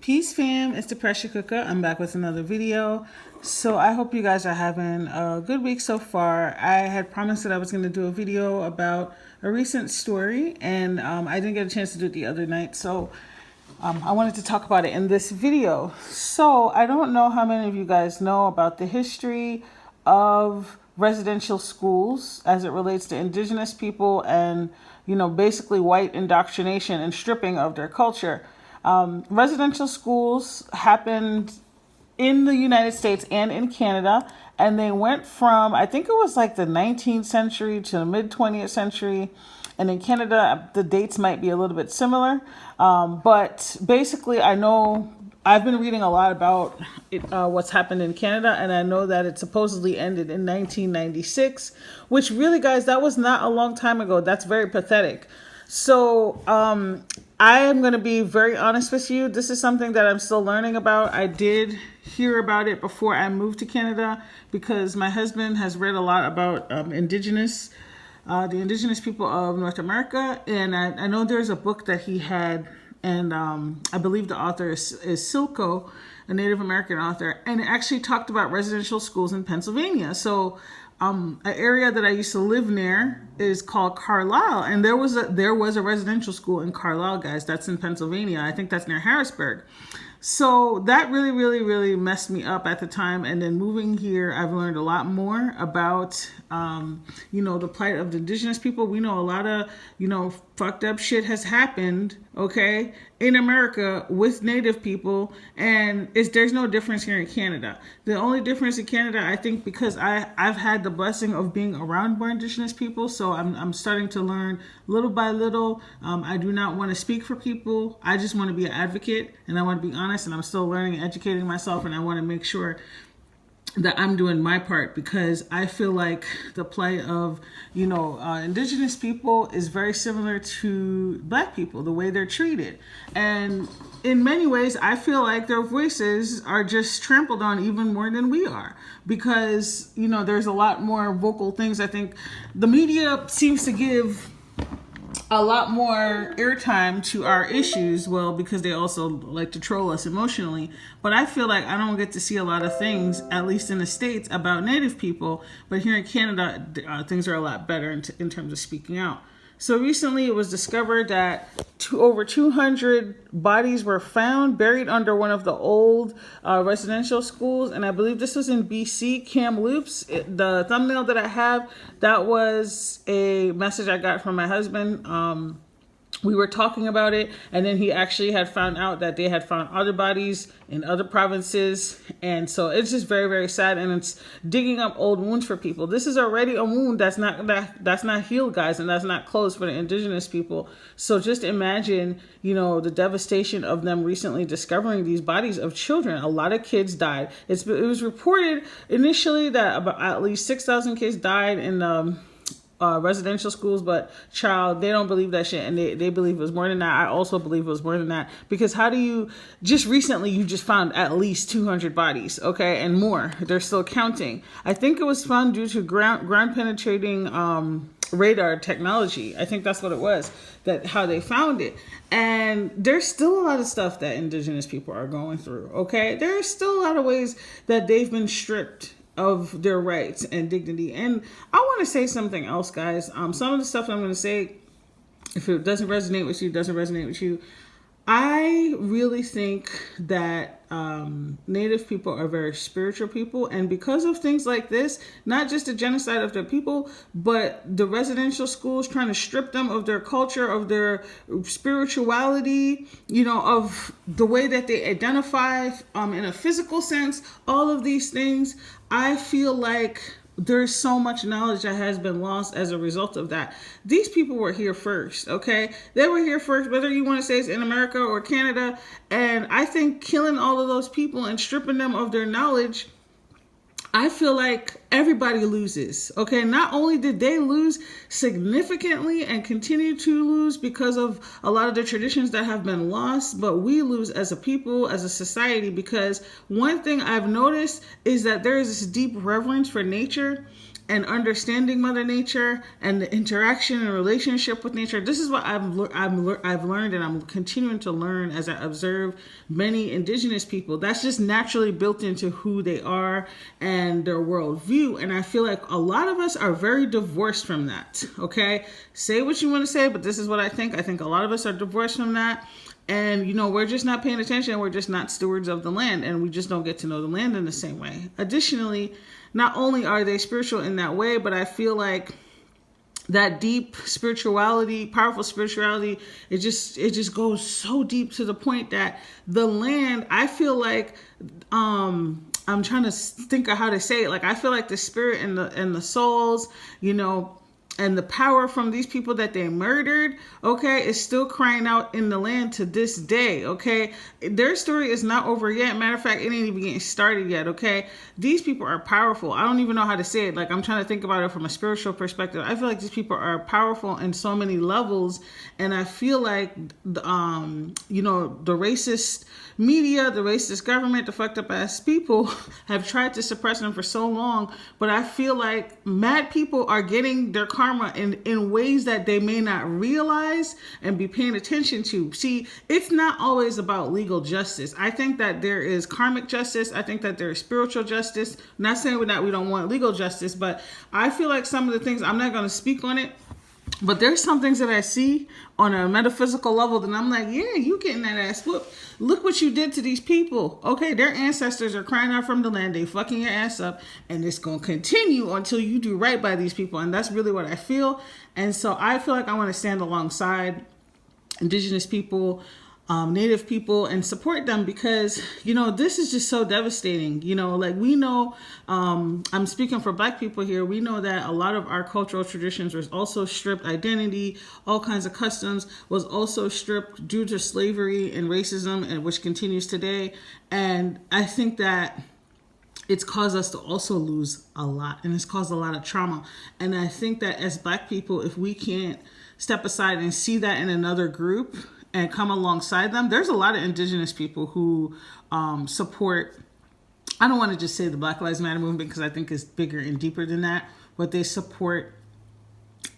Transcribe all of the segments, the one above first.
Peace fam, it's the Pressure Cooker. I'm back with another video. So I hope you guys are having a good week so far. I had promised that I was going to do a video about a recent story, and I didn't get a chance to do it the other night. So I wanted to talk about it in this video. So I don't know how many of you guys know about the history of residential schools as it relates to Indigenous people and, basically white indoctrination and stripping of their culture. Residential schools happened in the United States and in Canada, and they went from, I think it was like the 19th century to the mid 20th century. And in Canada, the dates might be a little bit similar. But basically, I know I've been reading a lot about what's happened in Canada, and I know that it supposedly ended in 1996, which really, guys, that was not a long time ago. That's very pathetic. So I am going to be very honest with you. This is something that I'm still learning about. I did hear about it before I moved to Canada because my husband has read a lot about the Indigenous people of North America. And I know there's a book that he had, and I believe the author is Silko, a Native American author. And it actually talked about residential schools in Pennsylvania. So an area that I used to live near is called Carlisle, and there was a residential school in Carlisle, guys. That's in Pennsylvania. I think that's near Harrisburg. So that really, really, really messed me up at the time. And then moving here, I've learned a lot more about, the plight of the Indigenous people. We know a lot of, fucked up shit has happened, okay, in America with Native people. And there's no difference here in Canada. The only difference in Canada, I think, because I've had the blessing of being around more Indigenous people. So I'm starting to learn little by little. I do not want to speak for people. I just want to be an advocate, and I want to be honest, and I'm still learning and educating myself, and I want to make sure that I'm doing my part, because I feel like the plight of, Indigenous people is very similar to Black people, the way they're treated. And in many ways, I feel like their voices are just trampled on even more than we are, because, there's a lot more vocal things. I think the media seems to give a lot more airtime to our issues, well, because they also like to troll us emotionally. But I feel like I don't get to see a lot of things, at least in the States, about Native people. But here in Canada, things are a lot better in terms of speaking out. So recently it was discovered that over 200 bodies were found buried under one of the old residential schools. And I believe this was in BC, Kamloops. The thumbnail that I have, that was a message I got from my husband. We were talking about it, and then he actually had found out that they had found other bodies in other provinces. And so it's just very, very sad, and it's digging up old wounds for people. This is already a wound that's not healed, guys, and that's not closed for the Indigenous people. So just imagine, the devastation of them recently discovering these bodies of children. A lot of kids died. It was reported initially that about at least 6,000 kids died in residential schools, but they don't believe that shit, and they believe it was more than that. I also believe it was more than that, because how do you, just recently you just found at least 200 bodies, okay, and more. They're still counting. I think it was found due to ground penetrating radar technology. I think that's what it was, that how they found it. And there's still a lot of stuff that Indigenous people are going through, okay? There's still a lot of ways that they've been stripped of their rights and dignity. And I want to say something else, guys. Some of the stuff I'm going to say, if it doesn't resonate with you, doesn't resonate with you. I really think that Native people are very spiritual people, and because of things like this, not just the genocide of their people, but the residential schools trying to strip them of their culture, of their spirituality, of the way that they identify in a physical sense, all of these things, I feel like there's so much knowledge that has been lost as a result of that. These people were here first, okay? They were here first, whether you want to say it's in America or Canada. And I think killing all of those people and stripping them of their knowledge, I feel like everybody loses, okay? Not only did they lose significantly and continue to lose because of a lot of the traditions that have been lost, but we lose as a people, as a society, because one thing I've noticed is that there is this deep reverence for nature and understanding Mother Nature and the interaction and relationship with nature. This is what I've learned, and I'm continuing to learn as I observe many Indigenous people. That's just naturally built into who they are and their worldview. And I feel like a lot of us are very divorced from that. Okay, say what you want to say, but this is what I think. I think a lot of us are divorced from that. And, you know, we're just not paying attention. We're just not stewards of the land, and we just don't get to know the land in the same way. Additionally, not only are they spiritual in that way, but I feel like that deep spirituality, powerful spirituality, it just goes so deep to the point that the land, I feel like, I'm trying to think of how to say it. Like, I feel like the spirit and the souls, you know, and the power from these people that they murdered, okay, is still crying out in the land to this day, okay? Their story is not over yet. Matter of fact, it ain't even getting started yet, okay? These people are powerful. I don't even know how to say it. Like, I'm trying to think about it from a spiritual perspective. I feel like these people are powerful in so many levels, and I feel like, you know, the racist media, the racist government, the fucked up ass people have tried to suppress them for so long, but I feel like mad people are getting their karma in ways that they may not realize and be paying attention to. See, it's not always about legal justice. I think that there is karmic justice. I think that there is spiritual justice. I'm not saying that we don't want legal justice, but I feel like some of the things, I'm not going to speak on it, but there's some things that I see on a metaphysical level that I'm like, yeah, you getting that ass whooped. Look what you did to these people. Okay, their ancestors are crying out from the land. They fucking your ass up. And it's going to continue until you do right by these people. And that's really what I feel. And so I feel like I want to stand alongside Indigenous people, Native people, and support them because, you know, this is just so devastating. You know, like, we know, I'm speaking for Black people here, we know that a lot of our cultural traditions was also stripped. Identity, all kinds of customs was also stripped due to slavery and racism, and which continues today. And I think that it's caused us to also lose a lot, and it's caused a lot of trauma. And I think that as Black people, if we can't step aside and see that in another group and come alongside them, there's a lot of Indigenous people who support, I don't want to just say the Black Lives Matter movement because I think it's bigger and deeper than that, but they support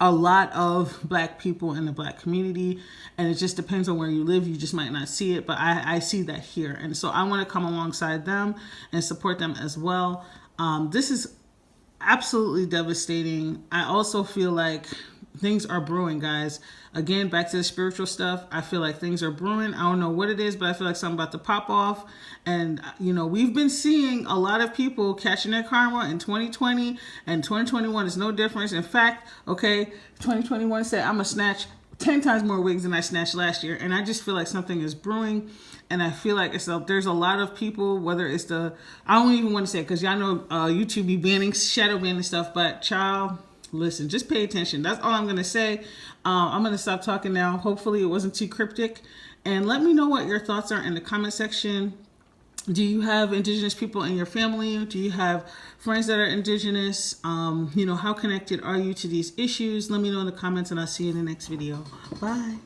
a lot of Black people in the Black community, and it just depends on where you live. You just might not see it, but I see that here. And so I want to come alongside them and support them as well. This is absolutely devastating. I also feel like things are brewing, guys. Again, back to the spiritual stuff. I feel like things are brewing. I don't know what it is, but I feel like something about to pop off. And, you know, we've been seeing a lot of people catching their karma in 2020, and 2021 is no difference. In fact, okay, 2021 said, I'm going to snatch 10 times more wigs than I snatched last year. And I just feel like something is brewing. And I feel like there's a lot of people, whether it's I don't even want to say it because y'all know YouTube be banning, shadow banning stuff, but child, listen, just pay attention. That's all I'm going to say. I'm going to stop talking now. Hopefully it wasn't too cryptic. And let me know what your thoughts are in the comment section. Do you have Indigenous people in your family? Do you have friends that are Indigenous? You know, how connected are you to these issues? Let me know in the comments, and I'll see you in the next video. Bye.